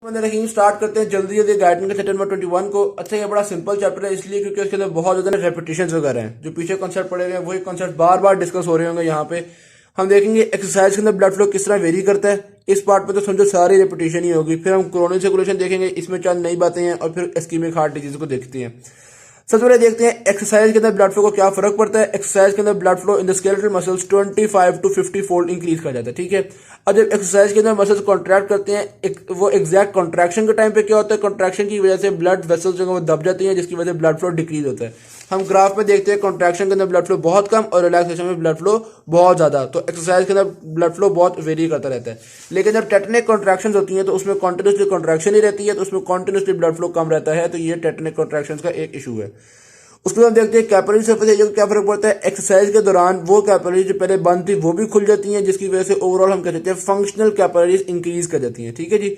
रहीम start करते हैं जल्दी जल्दी गाइडलाइन के चैप्टर नंबर 21 को। अच्छा ये बड़ा सिंपल चैप्टर है इसलिए क्योंकि उसके अंदर बहुत ज्यादा रेपिटेशंस वगैरह हैं। जो पीछे कॉन्सेप्ट पड़े हुए हैं वही कॉन्सेप्ट बार बार डिस्कस हो रहे होंगे। यहाँ पे हम देखेंगे एक्सरसाइज के अंदर ब्लड फ्लो किस तरह वेरी करता है। इस पार्ट पे तो समझो सारी रेपिटेशन ही होगी। फिर हम कोरोनरी सर्कुलेशन देखेंगे, इसमें चंद नई बातें हैं, और फिर इस्कीमिक हार्ट डिजीज को देखते हैं। सबसे पहले देखते हैं एक्सरसाइज के अंदर ब्लड फ्लो को क्या फर्क पड़ता है। एक्सरसाइज के अंदर blood flow in the skeletal muscles 25 to 50 fold increase कर जाता है। ठीक है, अब जब एक्सरसाइज के अंदर मसल्स कॉन्ट्रैक्ट करते हैं, वो एग्जैक्ट कॉन्ट्रैक्शन के टाइम पे क्या होता है, कॉन्ट्रैक्शन की वजह से ब्लड वेसल्स जो है वो दब जाती हैं, जिसकी वजह से ब्लड फ्लो डिक्रीज होता है। हम ग्राफ में देखते हैं कॉन्ट्रैक्शन के अंदर ब्लड फ्लो बहुत कम और रिलैक्सेशन में ब्लड फ्लो बहुत ज्यादा। तो एक्सरसाइज के अंदर ब्लड फ्लो बहुत वेरी करता रहता है। लेकिन जब टेटनिक कॉन्ट्रैक्शन होती हैं तो उसमें कॉन्टिन्यूसली कॉन्ट्रैक्शन ही रहती है, तो उसमें कॉन्टिन्यूसली ब्लड फ्लो कम रहता है। तो ये टेटनिक कॉन्ट्रैक्शन का एक इशू है। उसके बाद देखते हैं कैपिलरी सरफेस एरिया को क्या फर्क पड़ता है। एक्सरसाइज के दौरान वो कैपिलरी जो पहले बंद थी वो भी खुल जाती हैं, जिसकी वजह से ओवरऑल हम कह सकते हैं फंक्शनल कैपिलरीज इंक्रीज कर जाती हैं। ठीक है जी।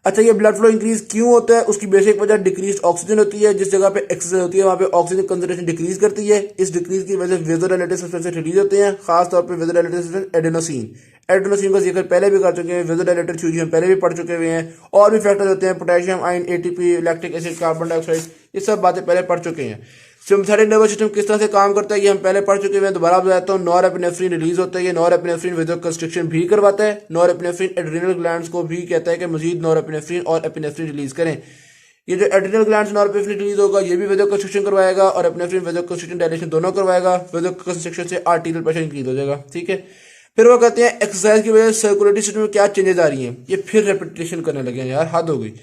अच्छा ये ब्लड फ्लो इंक्रीज क्यों होता है, उसकी बेसिक वजह डिक्रीज ऑक्सीजन होती है। जिस जगह पे एक्सरसाइज होती है वहां पे ऑक्सीजन कंसंट्रेशन डिक्रीज करती है। इस डिक्रीज की वजह से वेसोडाइलेटरी सब्सटेंस रिलीज होते हैं, खासतौर पर वेसोडाइलेटरी सब्सटेंस एडेनोसिन। एडेनोसिन का जिक्र पहले भी कर चुके हैं, वेसोडाइलेटरी थ्योरी हम पहले भी पढ़ चुके हुए हैं। और भी फैक्टर्स होते हैं, potassium ion, ATP, lactic acid, carbon dioxide, ये सब बातें पहले पढ़ चुके हैं। सिम्पथेटिक नर्वस सिस्टम किस तरह से काम करता है ये हम पहले पढ़ चुके हैं, दोबारा बताता हूँ। नॉरएपिनेफ्रिन रिलीज होता है, ये नॉरएपिनेफ्रिन वेसोकंस्ट्रिक्शन भी करवाता है। नॉरएपिनेफ्रिन एड्रिनल ग्लैंड्स को भी कहता है कि मजीद नॉरएपिनेफ्रिन और एपिनेफ्रिन रिलीज करें। ये जो एड्रिनल ग्लैंड्स नॉरएपिनेफ्रिन रिलीज होगा ये भी वेसोकंस्ट्रिक्शन करवाएगा, और एपिनेफ्रिन वेसोकंस्ट्रिक्शन डायलेशन दोनों करवाएगा। वेसोकंस्ट्रिक्शन से आर्टीरियल प्रेशर इंक्रीज हो जाएगा। ठीक है, फिर वो कहते हैं एक्सरसाइज की वजह से सर्कुलेटरी सिस्टम में क्या चेंजेस आ रही हैं। ये फिर रेपिटेशन करने लगे हैं यार, हद हो गई।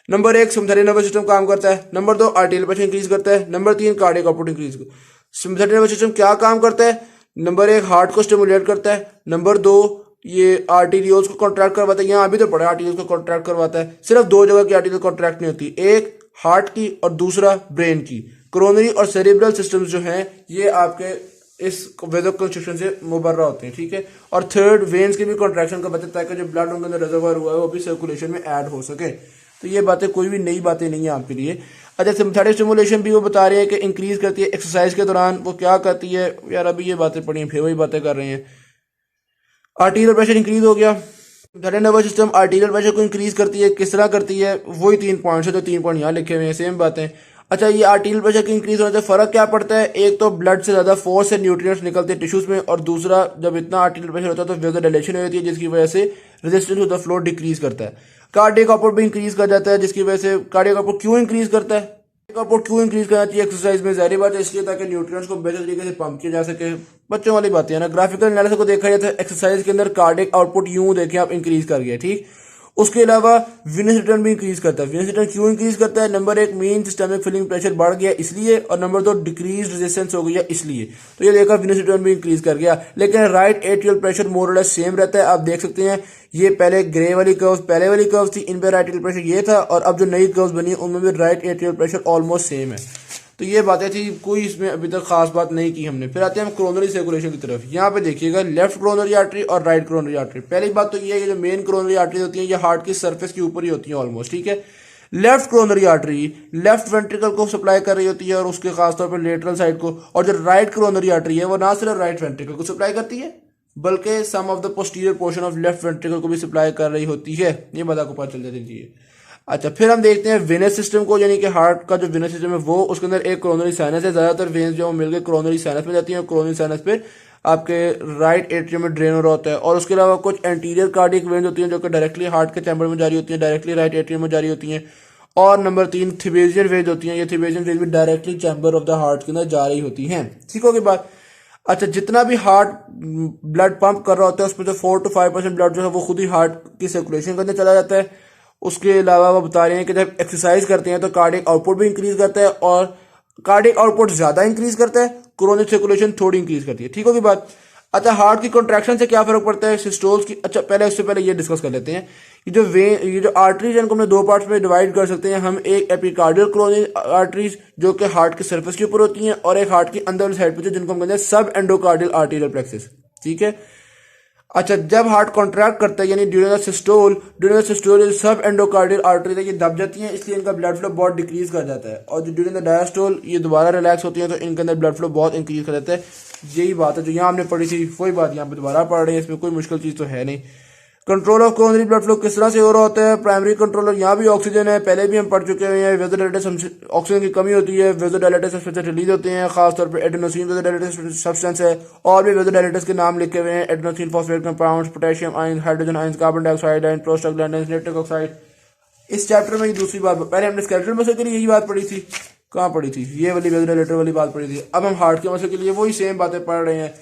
नंबर 1 सिम्पथेटिक नर्वस सिस्टम काम करता है। नंबर 2 आर्टीरियल प्रेशर इंक्रीज करता है। Number 3 cardiac output increase. Sympathetic nervous system क्या काम करता है। नंबर 1 हार्ट को स्टिमुलेट करता है। नंबर 2 ये आर्टीरियोल्स को कॉन्ट्रैक्ट करवाता है। यहाँ अभी तो पढ़ा आर्टीरियोल्स को कॉन्ट्रैक्ट करवाता है। सिर्फ दो जगह की आर्टीरियल कॉन्ट्रैक्ट नहीं होती, एक हार्ट की और दूसरा ब्रेन की। कोरोनरी और सेरिब्रल सिस्टम जो हैं ये आपके इस वेसोकंस्ट्रिक्शन से मुबर्रा होते हैं। ठीक है, और थर्ड वेन्स की भी कॉन्ट्रैक्शन का बचत, ताकि जो ब्लड उनके अंदर रिजर्वर हुआ है वो भी सर्कुलेशन में ऐड हो सके। तो ये बातें कोई भी नई बातें नहीं है आपके लिए। अच्छा सिम्पथेटिक स्टिमुलेशन भी वो बता रहे हैं कि इंक्रीज करती है एक्सरसाइज के दौरान। वो क्या करती है यार, अभी ये बातें पढ़ी फिर वही बातें कर रहे हैं। आर्टीरियल प्रेशर इंक्रीज हो गया। Sympathetic nervous system arterial pressure को इंक्रीज करती है। किस तरह करती है, वही 3 पॉइंट्स है, जो 3 पॉइंट यहाँ लिखे हुए हैं, सेम बातें। अच्छा ये आर्टीरियल प्रेशर के इंक्रीज होने से फर्क क्या पड़ता है। एक तो ब्लड से ज्यादा फोर्स से न्यूट्रिएंट्स निकलते हैं टिश्यूज में, और दूसरा जब इतना आर्टीरियल प्रेशर होता है तो वेसोडाइलेशन हो जाती है, जिसकी वजह से resistance to the flow decrease करता है। कार्डियक आउटपुट भी इंक्रीज कर जाता है, जिसकी वजह से कार्डियक आउटपुट क्यों इंक्रीज करता है, कार्डियक आउटपुट क्यों इंक्रीज करना चाहिए एक्सरसाइज में, जाहिर बात है इसलिए ताकि न्यूट्रिएंट्स को बेहतर तरीके से पंप किया जा सके। बच्चों वाली बातें है ना। ग्राफिकल एनालिसिस को देखा जाए तो एक्सरसाइज के अंदर कार्डियक आउटपुट यूं देखें आप इंक्रीज कर गया। ठीक, उसके अलावा विनस रिटर्न भी इंक्रीज करता है। विनस रिटर्न क्यों इंक्रीज करता है, number 1 mean systemic filling pressure बढ़ गया इसलिए, और नंबर 2 डिक्रीज रेजिस्टेंस हो गया इसलिए। तो ये देखा विनस रिटर्न भी इंक्रीज कर गया। लेकिन राइट एट्रियल प्रेशर मोर और लेस सेम रहता है। आप देख सकते हैं ये पहले ग्रे वाली कर्व पहले वाली कर्व थी, इन पे राइट एट्रियल प्रेशर ये था, और अब जो नई कर्व बनी उनमें भी right atrial pressure almost same है। तो ये बातें थी, कोई इसमें अभी तक खास बात नहीं की हमने। फिर आते हैं हम कोरोनरी सर्कुलेशन की तरफ। यहाँ पे देखिएगा लेफ्ट कोरोनरी आर्टरी और राइट कोरोनरी आर्टरी। पहली बात तो ये है कि जो मेन कोरोनरी आर्टरी होती है ये हार्ट की सरफेस के ऊपर ही होती है ऑलमोस्ट। ठीक है, left coronary artery left ventricle को सप्लाई कर रही होती है, और उसके खासतौर पर लेटरल साइड को। और जो राइट कोरोनरी आर्टरी है वो ना सिर्फ राइट वेंट्रिकल को सप्लाई करती है, बल्कि some of the posterior portion of left ventricle को भी सप्लाई कर रही होती है। ये बात आपको पता चल जाती चाहिए। अच्छा फिर हम देखते हैं वेनस सिस्टम को, यानी कि हार्ट का जो वेनस सिस्टम है वो, उसके अंदर एक कोरोनरी साइनस है। ज्यादातर वेन्स जो मिलकर कोरोनरी साइनस में जाती हैं, कोरोनरी साइनस पे आपके राइट एट्रियम में ड्रेन हो रहा होता है। और उसके अलावा कुछ एंटीरियर कार्डियक वेन्स होती हैं जो कि डायरेक्टली हार्ट के चैम्बर में जारी होती हैं, डायरेक्टली राइट एट्रियम में जारी होती हैं। और नंबर 3 थिबेजियन वेन्स होती हैं। ये थिबेजियन वेन्स भी directly chamber of the heart के अंदर जा रही होती हैं। ठीक होगी बात। अच्छा जितना भी हार्ट ब्लड पंप कर रहा होता है उसमें से 4 to 5% ब्लड जो है वो खुद ही हार्ट की सर्कुलेशन के अंदर चला जाता है। उसके अलावा वो बता रहे हैं कि जब एक्सरसाइज करते हैं तो कार्डियक आउटपुट भी इंक्रीज करता है, और कार्डियक आउटपुट ज्यादा इंक्रीज करता है, कोरोनरी सर्कुलेशन थोड़ी इंक्रीज करती है। ठीक होगी बात। अच्छा हार्ट की कॉन्ट्रैक्शन से क्या फर्क पड़ता है सिस्टोल्स की। अच्छा पहले उससे पहले ये डिस्कस कर लेते हैं। ये जो आर्टरीज है इनको हमने 2 पार्ट्स में डिवाइड कर सकते हैं हम। एक एपिकार्डियल कोरोनरी आर्टरीज जो कि हार्ट के सरफेस के ऊपर होती हैं, और एक हार्ट की अंदर साइड पे जिनको हम कहते हैं सब एंडोकार्डियल आर्टीरियल प्लेक्सिस। ठीक है। अच्छा जब हार्ट कॉन्ट्रैक्ट करता है यानी ड्यूरिंग द सिस्टोल सब एंडोकार्डियल आर्टरी ये दब जाती हैं, इसलिए इनका ब्लड फ्लो बहुत डिक्रीज कर जाता है। और जो ड्यूरिंग द डायस्टोल ये दोबारा रिलैक्स होती हैं तो इनके अंदर ब्लड फ्लो बहुत इंक्रीज कर जाता है। यही बात है जो यहाँ हमने पढ़ी थी, वही बात यहाँ पे दोबारा पढ़ रहे हैं, इसमें कोई मुश्किल चीज़ तो है नहीं। Control of coronary blood flow किस तरह से हो रहा होता है? प्राइमरी कंट्रोलर, यहाँ भी ऑक्सीजन है, पहले भी हम पढ़ चुके हुए हैं। वेज़ोडाइलेटेड ऑक्सीजन की कमी होती है, वेज़ोडाइलेटेड सब्सटेंस रिलीज होते हैं, खासतौर पर एडेनोसिन वेज़ोडाइलेटेड सब्सटेंस है। और भी वेज़ोडाइलेटेड के नाम लिखे हुए हैं, adenosine phosphate compounds, potassium ion, hydrogen ion, carbon dioxide ion, prostaglandins, nitric oxide. इस चैप्टर में ये दूसरी बात, पहले हमने स्केलेटल मसल के लिए यही बात पढ़ी थी, कहाँ पढ़ी थी? ये वाली वेज़ोडाइलेटर वाली बात पढ़ी थी। अब हम हार्ट के मसल के लिए वही सेम बातें पढ़ रहे हैं।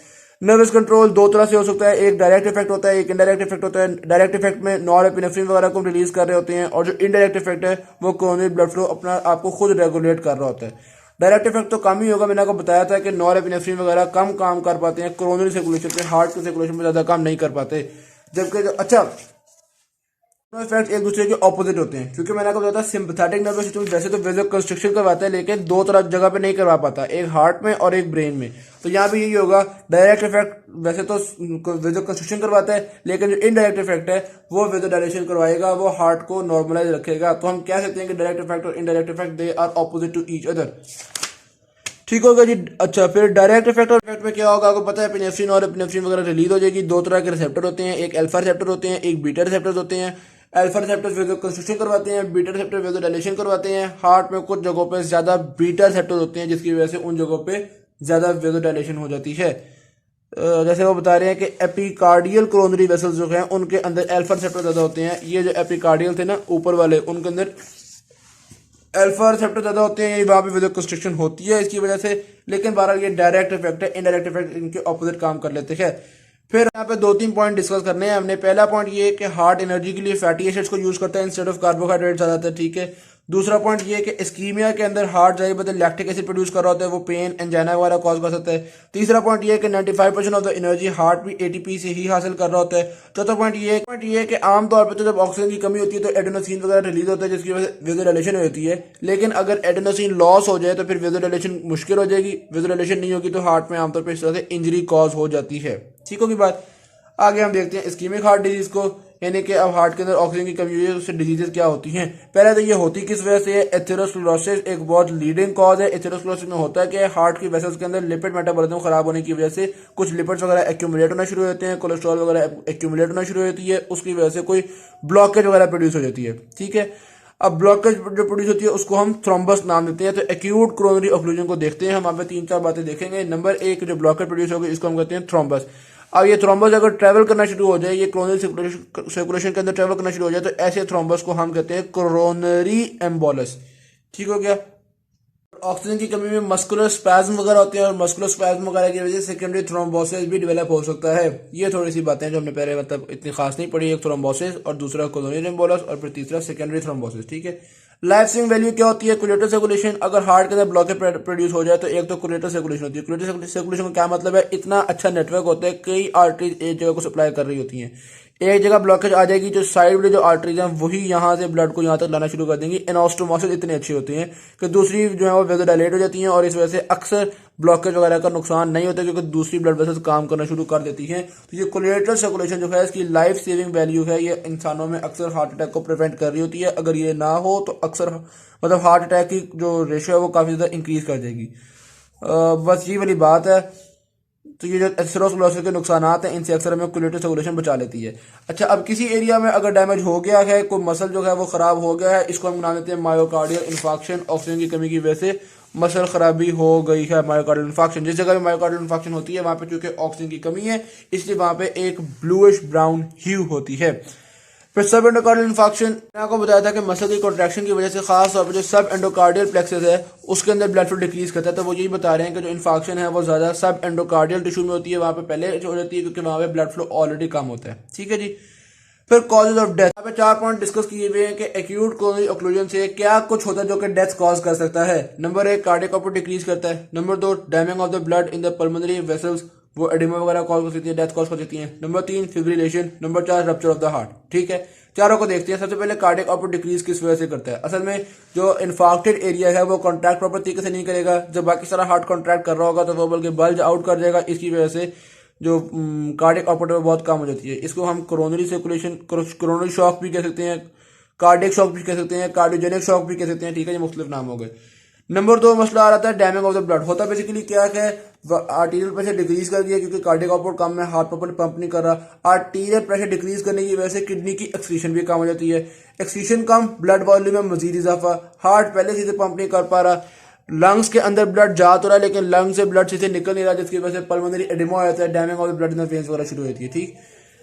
नर्वस कंट्रोल दो तरह से हो सकता है, एक डायरेक्ट इफेक्ट होता है, एक इनडायरेक्ट इफेक्ट होता है। डायरेक्ट इफेक्ट में नॉरएपिनेफ्रिन वगैरह को रिलीज कर रहे होते हैं, और जो इनडायरेक्ट इफेक्ट है वो कोरोनरी ब्लड फ्लो अपना आपको खुद रेगुलेट कर रहा होता है। डायरेक्ट इफेक्ट तो कम ही होगा, मैंने आपको बताया था कि नॉरएपिनेफ्रिन वगैरह कम काम कर पाते हैं कोरोनरी सर्कुलेशन पे, हार्ट के सर्कुलेशन में ज्यादा काम नहीं कर पाते। जबकि अच्छा इफेक्ट एक दूसरे के ऑपोजिट होते हैं, क्योंकि मैंने आपको बताया था सिंपैथेटिक नर्वस सिस्टम वैसे तो वेजो कंस्ट्रक्शन करवाता है, लेकिन दो तरह जगह पे नहीं करवा पाता, एक हार्ट में और एक ब्रेन में। तो यहाँ भी यही होगा, डायरेक्ट इफेक्ट वैसे तो वेजो कंस्ट्रक्शन करवाता है, लेकिन जो इनडायरेक्ट इफेक्ट है वो वेजो डायलेशन करवाएगा, वो हार्ट को नॉर्मलाइज रखेगा। तो हम कह सकते हैं कि डायरेक्ट इफेक्ट और indirect effect they are opposite to each other. ठीक होगा जी। अच्छा, फिर डायरेक्ट इफेक्ट और इफेक्ट में क्या होगा? आपको पता है एपिनेफ्रिन और एपिनेफ्रिन वगैरह रिलीज हो जाएगी। दो तरह के रिसेप्टर होते हैं, एक अल्फा रिसेप्टर होते हैं, एक बीटा रिसेप्टर्स होते हैं। अल्फा रिसेप्टर्स वेजो कंस्ट्रक्शन करवाते हैं, बीटा रिसेप्टर वेजो डायलेशन करवाते हैं। हार्ट में कुछ जगहों पे ज्यादा बीटा रिसेप्टर्स होते हैं, जिसकी वजह से उन जगहों पे ज्यादा वेजो डायलेशन हो जाती है। जैसे वो बता रहे हैं कि एपिकार्डियल कोरोनरी वेसल्स जो हैं उनके अंदर अल्फा रिसेप्टर ज्यादा होते हैं। ये जो एपिकार्डियल थे ना ऊपर वाले, उनके अंदर अल्फा रिसेप्टर ज्यादा होते हैं, वहां पे वेजो कंस्ट्रिक्शन होती है इसकी वजह से। लेकिन बहरहाल ये डायरेक्ट इफेक्ट है, इनडायरेक्ट इफेक्ट इनके ऑपोजिट काम कर लेते हैं। फिर यहाँ पे दो तीन पॉइंट डिस्कस करने हैं हमने। पहला पॉइंट ये है कि हार्ट एनर्जी के लिए फैटी एसिड्स को यूज करता है इंस्टेड ऑफ कार्बोहाइड्रेट ज्यादातर, ठीक है। दूसरा पॉइंट ये है कि इस्कीमिया के अंदर हार्ट जाहिर बदल लैक्टिक एसिड प्रोड्यूस कर रहा होता है, वो पेन एंजाइना वगैरह कॉज कर सकता है। तीसरा पॉइंट ये है कि 95% ऑफ द एनर्जी हार्ट भी एटीपी से ही हासिल कर रहा होता है। चौथा पॉइंट ये है कि आमतौर पर तो जब ऑक्सीजन की कमी होती है तो एडेनोसिन वगैरह रिलीज होता है, जिसकी वजह से वेजोडाइलेशन होती है। लेकिन अगर एडेनोसिन लॉस हो जाए तो फिर वेजोडाइलेशन मुश्किल हो जाएगी। वेजोडाइलेशन नहीं होगी तो हार्ट में आमतौर पर इस तरह से इंजरी कॉज हो जाती है। ठीक होगी बात। आगे हम देखते हैं इस्कीमिक हार्ट डिजीज को, यानी कि अब हार्ट के अंदर ऑक्सीजन की कमी हुई है, उससे डिजीजेस क्या होती हैं। पहले तो ये होती किस वजह से है? एथेरोस्क्लेरोसिस एक बहुत लीडिंग कॉज है। एथेरोस्क्लेरोसिस में होता है कि हार्ट की वेसल्स के अंदर लिपिड मेटाबॉलिज्म खराब होने की वजह से कुछ लिपिड्स वगैरह एक्यूमुलेट होना शुरू होते हैं, कोलेस्ट्रॉल वगैरह एक्यूमुलेट होना शुरू होती है, उसकी वजह से कोई ब्लॉकेज वगैरह प्रोड्यूस हो जाती है, ठीक है। अब ब्लॉकेज जो प्रोड्यूस होती है उसको हम थ्रोम्बस नाम देते हैं। तो एक्यूट कोरोनरी ऑक्लूजन को देखते हैं हम, यहाँ पे तीन चार बातें देखेंगे। नंबर एक, जो ब्लॉकेज प्रोड्यूस होगी इसको हम कहते हैं थ्रोम्बस। अब ये थ्रोम्बस अगर ट्रैवल करना शुरू हो जाए, ये कोरोनरी सर्कुलेशन के अंदर ट्रैवल करना शुरू हो जाए, तो ऐसे थ्रोम्बस को हम कहते हैं कोरोनरी एम्बोलस। ठीक हो गया। ऑक्सीजन की कमी में मस्कुलर स्पैज्म वगैरह होते हैं, और मस्कुलर स्पैज्म वगैरह की वजह से सेकेंडरी थ्रोम्बोसिस भी डेवलप हो सकता है। ये थोड़ी सी बातें जो हमने पहले मतलब इतनी खास नहीं पढ़ी। एक थ्रोम्बोसिस और दूसरा कोरोनरी एम्बोलस और फिर तीसरा सेकेंडरी थ्रोम्बोसिस, ठीक है। लाइफ सेविंग वैल्यू क्या होती है? Collateral circulation. अगर हार्ट के अंदर ब्लॉकेज प्रोड्यूस हो जाए तो एक तो कोलेटरल सर्कुलेशन होती है। कोलेटरल सर्कुलेशन का क्या मतलब है? इतना अच्छा नेटवर्क होता है, कई आर्टरीज एक जगह को सप्लाई कर रही होती हैं। एक जगह ब्लॉकेज आ जाएगी, जो साइड वाली जो आर्टरीज हैं वही यहाँ से ब्लड को यहाँ तक लाना शुरू कर देंगी। एनास्टोमोसिस इतनी अच्छी होती हैं कि दूसरी जो है वो वेज़ोडाइलेट हो जाती हैं, और इस वजह से अक्सर ब्लॉकेज वगैरह का नुकसान नहीं होता, क्योंकि दूसरी ब्लड वेसल्स काम करना शुरू कर देती हैं। तो ये कोलेटरल सर्कुलेशन जो है इसकी लाइफ सेविंग वैल्यू है, ये इंसानों में अक्सर हार्ट अटैक को प्रिवेंट कर रही होती है। अगर ये ना हो तो अक्सर मतलब हार्ट अटैक की जो रेशियो है वो काफ़ी ज़्यादा इंक्रीज कर जाएगी। बस ये वाली बात है। तो ये जो एथेरोस्क्लेरोसिस के नुकसान हैं इनसे अक्सर हमें कोलेटरल सर्कुलेशन बचा लेती है। अच्छा, अब किसी एरिया में अगर डैमेज हो गया है, कोई मसल जो है वो खराब हो गया है, इसको हम नाम देते हैं मायोकार्डियल इन्फार्क्शन। ऑक्सीजन की कमी की वजह से मसल खराबी हो गई है, मायोकार्डियल इन्फार्क्शन। जिस जगह पे मायोकार्डियल इन्फार्क्शन होती है वहां पे चूंकि ऑक्सीजन की कमी है, इसलिए वहां पे एक ब्लूइश ब्राउन ह्यू होती है। फिर सब एंडोकार्डियल इन्फार्क्शन, मैंने आपको बताया था कि मसल की कॉन्ट्रैक्शन की वजह से खास तौर पर जो सब एंडोकार्डियल प्लेक्सेस है उसके अंदर ब्लड फ्लो डिक्रीज करता है। तो वो यही बता रहे हैं कि जो इन्फार्क्शन है वो ज्यादा सब एंडोकार्डियल टिश्यू में होती है, वहां पे पहले हो जाती है क्योंकि वहां पे ब्लड फ्लो ऑलरेडी कम होता है। ठीक है जी। फिर कॉजेज ऑफ डेथ, यहाँ पे 4 पॉइंट डिस्कस किए हुए हैं कि एक्यूट कोरोनरी ऑक्लूजन से क्या कुछ होता है जो कि डेथ कॉज कर सकता है। नंबर 1, कार्डियक आउटपुट डिक्रीज करता है। Number 2, damage of the blood in the pulmonary vessels, वो एडिमा वगैरह कॉज कर सकती है, डेथ कॉज कर सकती है। Number 3, fibrillation. Number 4, rupture of the heart. ठीक है, चारों को देखते हैं। सबसे पहले कार्डियक आउटपुट डिक्रीज किस वजह से करता है? असल में जो इन्फार्क्टेड एरिया है वो कॉन्ट्रैक्ट प्रॉपर तरीके से नहीं करेगा। जब बाकी सारा हार्ट कॉन्ट्रैक्ट कर रहा होगा तो वो बल्कि बल्ज आउट कर जाएगा। इसकी वजह से जो कार्डियक आउटपुट है बहुत कम हो जाती है। इसको हम कोरोनरी सर्कुलेशन, कोरोनरी शॉक भी कह सकते हैं, कार्डियक शॉक भी कह सकते हैं, कार्डियोजेनिक शॉक भी कह सकते हैं। ठीक है, ये मुख्तलिफ नाम हो गए। नंबर 2 मसला आ रहा है डैमिंग ऑफ द ब्लड। होता बेसिकली क्या है, आर्टीरियल प्रेशर डिक्रीज कर दिया क्योंकि कार्डियक आउटपुट कम है, हार्ट प्रॉपर पंप नहीं कर रहा। आर्टीरियल प्रेशर डिक्रीज करने की वजह से किडनी की एक्सक्रीशन भी कम हो जाती है, एक्सक्रीशन कम, ब्लड वॉल्यूम में मजीद इजाफा, हार्ट पहले सीधे पंप नहीं कर पा रहा, लंग्स के अंदर ब्लड जा तो रहा है लेकिन लंग से ब्लड सीधे निकल नहीं रहा, जिसकी वजह से पल्मोनरी एडिमा हो जाता है, damming of the blood in the veins वगैरह शुरू होती है। ठीक,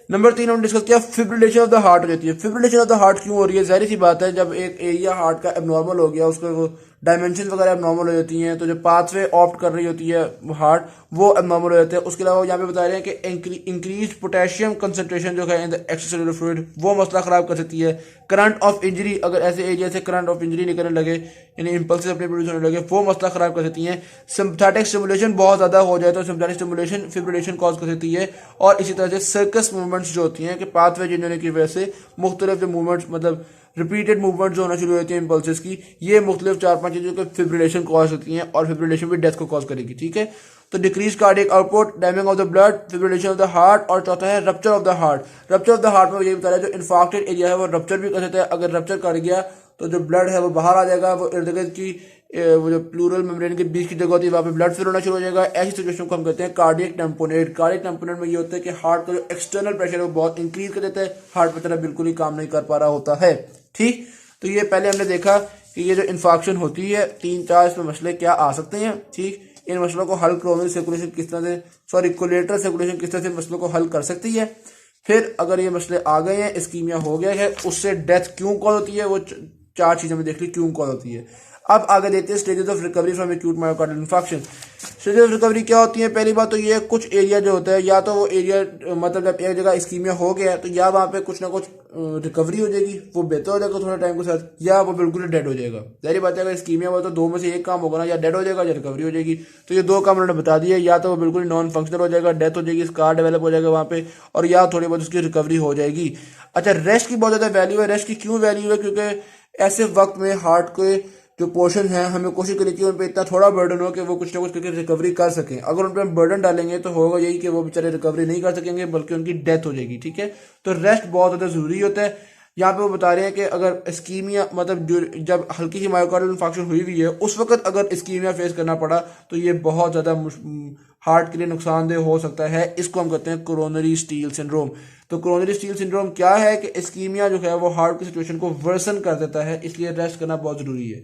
नंबर 3 हम डिस्कस किया फिब्रिलेशन ऑफ द हार्ट हो जाती है। फिब्रिलेशन ऑफ द हार्ट क्यों हो रही है? जाहिर सी बात है, जब एक एरिया हार्ट का एबनॉर्मल हो गया, उसका डायमेंशन वगैरह एबनॉर्मल हो जाती हैं, तो जो पाथवे ऑप्ट कर रही होती है हार्ट वो एबनॉर्मल हो जाते हैं। उसके अलावा यहाँ पे बता रहे हैं कि इंक्रीज पोटेशियम कंसंट्रेशन जो है इन द एक्स्ट्रासेलुलर फ्लूइड वो मसला खराब कर सकती है। करंट ऑफ इंजरी, अगर ऐसे एरिया से करंट ऑफ इंजरी निकलने लगे यानी इंपल्स अपने प्रोड्यूस होने लगे, वो मसला खराब कर सकती है। सिम्पथेटिक स्टिमुलेशन बहुत ज्यादा हो जाए तो सिम्पथेटिक स्टिमुलेशन फिब्रिलेशन कॉज कर सकती है। और इसी तरह से सर्कस मूवमेंट्स जो होती हैं कि पाथवे चेंज होने की वजह से मुख्तलिफ जो मूवमेंट्स मतलब रिपीटेड मूवमेंट जो होना शुरू होती है इंपल्सेस की, ये मुख्तलिफ 4-5 चीजों के फिब्रिलेशन कॉज होती हैं और फिब्रिलेशन भी डेथ को कॉज करेगी। ठीक है, तो decrease cardiac output, damming of the blood, fibrillation of the heart, और चौथा है rupture of the heart. Rupture of the heart में ये बता रहा है जो इन्फार्क्टेड एरिया है वो रप्चर भी कर सकता है। अगर रप्चर कर गया तो जो ब्लड है वो बाहर आ जाएगा, वो इर्द गिर्द की वो जो प्लूरल मेम्ब्रेन के बीच की जगह होती है वहाँ पे ब्लड फ्लो होना शुरू हो जाएगा। ऐसी सिचुएशन को हम कहते हैं कार्डियक टेम्पोनेट। कार्डियक टेम्पोनेट में ये होता है कि हार्ट का जो एक्सटर्नल प्रेशर है वो बहुत इंक्रीज कर देता है, हार्ट बेचारा बिल्कुल ही काम नहीं कर पा रहा होता है। ठीक, तो ये पहले हमने देखा कि ये जो इन्फाक्शन होती है 3-4 इसमें मसले क्या आ सकते हैं। ठीक, इन मसलों को हल कोरोनरी सर्कुलेशन किस तरह से कोलेटरल सर्कुलेशन किस तरह से मसलों को हल कर सकती है। फिर अगर ये मसले आ गए हैं, इस्कीमिया हो गया है, उससे डेथ क्यों कॉज होती है, वो 4 चीजें में देख ली क्यों कॉज होती है। अब आगे देखते हैं stages of recovery from acute myocardial infarction. Stages of recovery क्या होती है? पहली बात तो ये कुछ एरिया जो होता है, या तो वो एरिया मतलब जब एक जगह इस्कीमिया हो गया तो या वहाँ पे कुछ ना कुछ रिकवरी हो जाएगी, वो बेहतर हो जाएगा थोड़ा टाइम के साथ, या वो बिल्कुल डेड हो जाएगा। जाहिर बात है अगर इस्कीमिया हो तो 2 में से एक काम होगा ना, या डेड हो जाएगा या रिकवरी हो जाएगी। तो ये 2 काम उन्होंने बता दिया, या तो वो बिल्कुल नॉन फंक्शनल हो जाएगा, डेथ हो जाएगी, स्कार डेवलप हो जाएगा वहाँ पे, और या थोड़ी बहुत उसकी रिकवरी हो जाएगी। अच्छा, रेस्ट की बहुत ज्यादा वैल्यू है। रेस्ट की क्यों वैल्यू है? क्योंकि ऐसे वक्त में हार्ट के जो पोर्शन है हमें कोशिश करनी चाहिए उन पर इतना थोड़ा बर्डन हो कि वो कुछ ना कुछ करके रिकवरी कर सकें। अगर उन पर हम बर्डन डालेंगे तो होगा यही कि वो बेचारे रिकवरी नहीं कर सकेंगे बल्कि उनकी डेथ हो जाएगी। ठीक है, तो रेस्ट बहुत ज़्यादा ज़रूरी होता है। यहाँ पे वो बता रहे हैं कि अगर इस्कीमिया मतलब जब हल्की सी मायोकार्डियल इन्फाक्शन हुई हुई है उस वक्त अगर इस्कीमिया फेस करना पड़ा तो ये बहुत ज़्यादा हार्ट के लिए नुकसानदेह हो सकता है। इसको हम कहते हैं कोरोनरी स्टील सिंड्रोम। तो कोरोनरी स्टील सिंड्रोम क्या है कि इस्कीमिया जो है वो हार्ट की सिचुएशन को वर्सन कर देता है, इसलिए रेस्ट करना बहुत ज़रूरी है।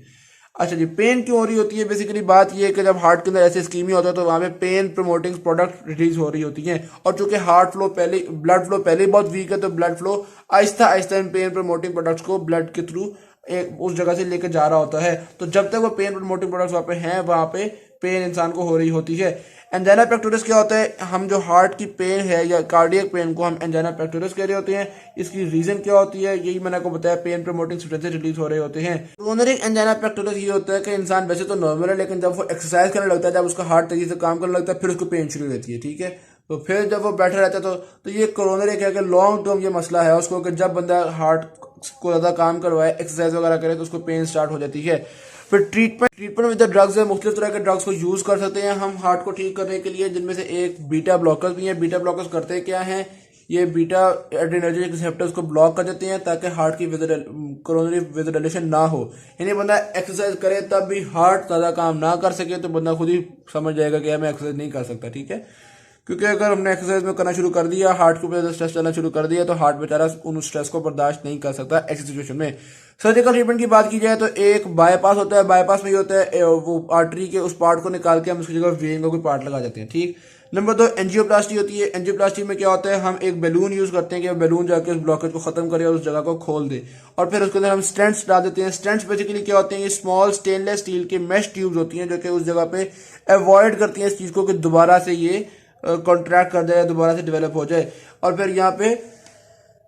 अच्छा जी, पेन क्यों हो रही होती है? बेसिकली बात ये है कि जब हार्ट के अंदर ऐसे इस्कीमिया होता है तो वहाँ पे पेन प्रमोटिंग प्रोडक्ट रिलीज हो रही होती हैं, और चूंकि ब्लड फ्लो पहले ही बहुत वीक है तो ब्लड फ्लो आहिस्ता आहिस्ता इन पेन प्रमोटिंग प्रोडक्ट्स को ब्लड के थ्रू एक उस जगह से लेकर जा रहा होता है। तो जब तक वो पेन प्रमोटिंग प्रोडक्ट्स वहाँ पे हैं वहाँ पे पेन इंसान को हो रही होती है। एंजाइना पेक्टोरिस क्या होता है? हम जो हार्ट की पेन है या कार्डियक पेन को हम एंजाइना पेक्टोरिस कह रहे होते हैं। इसकी रीजन क्या होती है? यही मैंने आपको बताया, पेन प्रमोटिंग सब्सटेंसेस रिलीज हो रहे होते हैं। कोरोनरी एंजाइना पेक्टोरिस ये होता है कि इंसान वैसे तो नॉर्मल है लेकिन जब वो एक्सरसाइज करने लगता है, जब उसका हार्ट तेजी से काम करने लगता है, फिर उसको पेन शुरू रहती है। ठीक है, तो फिर जब वो बैठा रहता है तो ये कोरोनरी क्या है, लॉन्ग टर्म ये मसला है उसको कि जब बंदा हार्ट को ज़्यादा काम करवाए, एक्सरसाइज वगैरह करे तो उसको पेन स्टार्ट हो जाती है। फिर ट्रीटमेंट विद द ड्रग्स है। मुख्तलिफ तरह के ड्रग्स को यूज कर सकते हैं हम हार्ट को ठीक करने के लिए, जिनमें से एक बीटा ब्लॉकर्स भी हैं। बीटा ब्लॉकर्स करते क्या हैं? ये बीटा एड्रेनर्जिक रिसेप्टर्स को ब्लॉक कर देते हैं ताकि हार्ट की कोरोनरी वेज़ोडाइलेशन ना हो। यानी बंदा एक्सरसाइज करे तब भी हार्ट ज़्यादा काम ना कर सके तो बंदा खुद ही समझ जाएगा कि मैं एक्सरसाइज नहीं कर सकता। ठीक है, क्योंकि अगर हमने एक्सरसाइज में करना शुरू कर दिया, हार्ट के ऊपर स्ट्रेस चलना शुरू कर दिया तो हार्ट बेचारा उन स्ट्रेस को बर्दाश्त नहीं कर सकता। ऐसी सिचुएशन में सर्जिकल ट्रीटमेंट की बात की जाए तो एक बाईपास होता है। बाईपास में ये होता है वो आर्टरी के उस पार्ट को निकाल के हम उसकी जगह वेन का कोई पार्ट लगा देते हैं। ठीक, नंबर 2 एंजियोप्लास्टी होती है। एंजियोप्लास्टी में क्या होता है? हम एक बैलून यूज करते हैं कि बैलून जाके उस ब्लॉकेज को खत्म करे और उस जगह को खोल दे, और फिर उसके अंदर हम स्टेंट्स डाल देते हैं। स्टेंट्स बेसिकली क्या होते हैं? ये स्मॉल स्टेनलेस स्टील के मेश ट्यूब्स होती हैं जो कि उस जगह पे अवॉइड करती हैं इस चीज को कि दोबारा से ये कॉन्ट्रैक्ट कर जाए, दोबारा से डेवलप हो जाए। और फिर यहाँ पे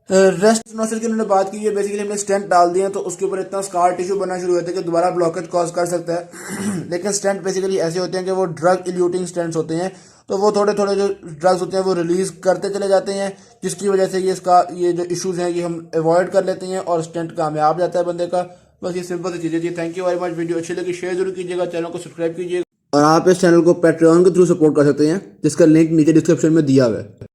रेस्ट नोजल की उन्होंने बात की है। बेसिकली हमने स्टेंट डाल दिए तो उसके ऊपर इतना स्कार टिश्यू बनना शुरू होता है कि दोबारा ब्लॉकेज कॉज कर सकता है। लेकिन स्टेंट बेसिकली ऐसे होते हैं कि वो ड्रग इल्यूटिंग स्टेंट्स होते हैं, तो वो थोड़े थोड़े जो ड्रग्स होते हैं वो रिलीज करते चले जाते हैं, जिसकी वजह से ये जो इश्यूज हैं ये हम अवॉइड कर लेते हैं और स्टेंट कामयाब जाता है बंदे का। बस ये सिंपल सी चीज़ें थी। Thank you very much. Video अच्छी लगी शेयर जरूर कीजिएगा, चैनल को सब्सक्राइब कीजिएगा, और आप इस चैनल को पैट्रियन के थ्रू सपोर्ट कर सकते हैं जिसका लिंक नीचे डिस्क्रिप्शन में दिया हुआ है।